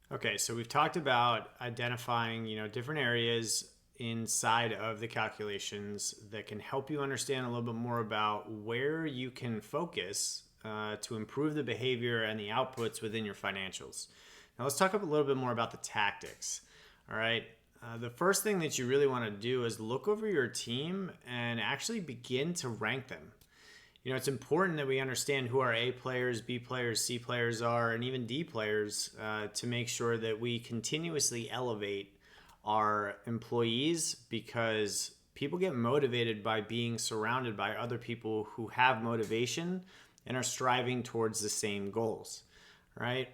Okay, so we've talked about identifying, different areas inside of the calculations that can help you understand a little bit more about where you can focus to improve the behavior and the outputs within your financials. Now let's talk a little bit more about the tactics. All right. The first thing that you really want to do is look over your team and actually begin to rank them. It's important that we understand who our A players, B players, C players are, and even D players to make sure that we continuously elevate our employees, because people get motivated by being surrounded by other people who have motivation and are striving towards the same goals, right?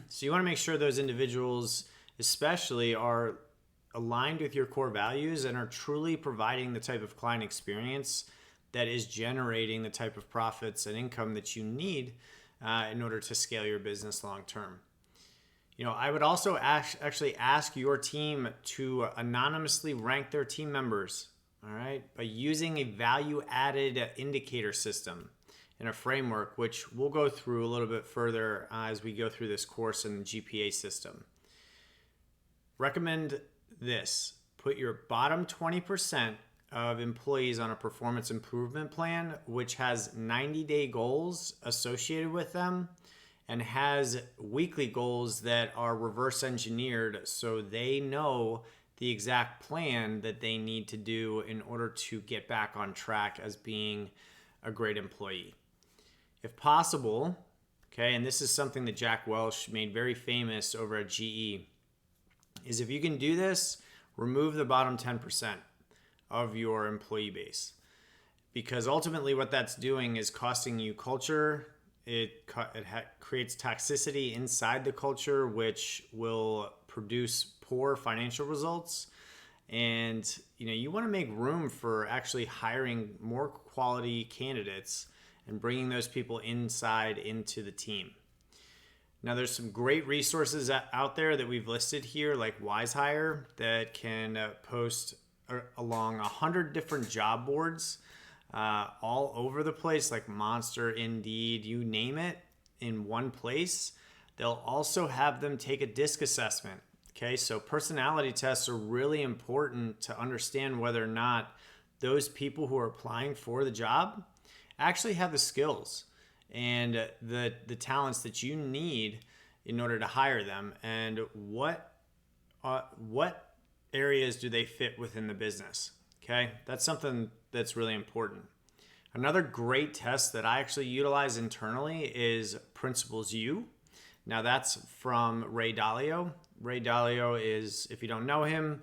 So you want to make sure those individuals especially are aligned with your core values and are truly providing the type of client experience that is generating the type of profits and income that you need in order to scale your business long term. I would also actually ask your team to anonymously rank their team members, all right, by using a value-added indicator system and a framework, which we'll go through a little bit further as we go through this course in the GPA system. Recommend this. Put your bottom 20% of employees on a performance improvement plan, which has 90-day goals associated with them and has weekly goals that are reverse engineered so they know the exact plan that they need to do in order to get back on track as being a great employee. If possible, okay, and this is something that Jack Welch made very famous over at GE, is if you can do this, remove the bottom 10% of your employee base, because ultimately what that's doing is costing you culture. It creates toxicity inside the culture, which will produce poor financial results. And you want to make room for actually hiring more quality candidates and bringing those people inside into the team. Now, there's some great resources out there that we've listed here, like WiseHire, that can post along 100 different job boards all over the place, like Monster, Indeed, you name it, in one place. They'll also have them take a DISC assessment. Okay, so personality tests are really important to understand whether or not those people who are applying for the job actually have the skills and the talents that you need in order to hire them, and what areas do they fit within the business. Okay, that's something that's really important. Another great test that I actually utilize internally is Principles U. Now that's from Ray Dalio. Ray Dalio is, if you don't know him,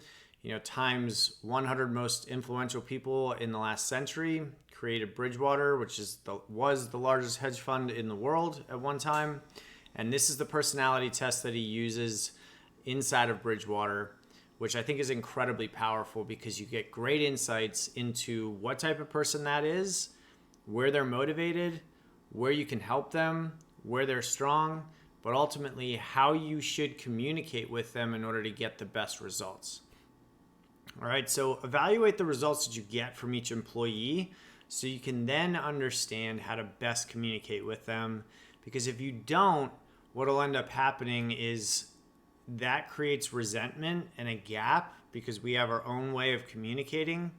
times 100 most influential people in the last century, created Bridgewater, which was the largest hedge fund in the world at one time. And this is the personality test that he uses inside of Bridgewater, which I think is incredibly powerful because you get great insights into what type of person that is, where they're motivated, where you can help them, where they're strong, but ultimately how you should communicate with them in order to get the best results. All right, so evaluate the results that you get from each employee so you can then understand how to best communicate with them. Because if you don't, what'll end up happening is that creates resentment and a gap because we have our own way of communicating,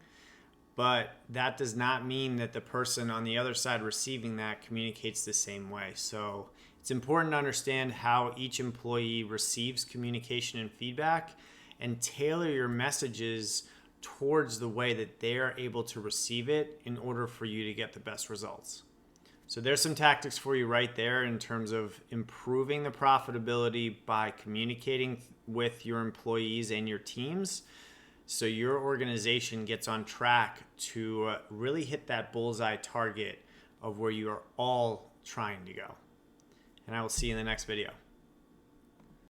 but that does not mean that the person on the other side receiving that communicates the same way. So it's important to understand how each employee receives communication and feedback and tailor your messages towards the way that they are able to receive it in order for you to get the best results. So there's some tactics for you right there in terms of improving the profitability by communicating with your employees and your teams so your organization gets on track to really hit that bullseye target of where you are all trying to go. And I will see you in the next video.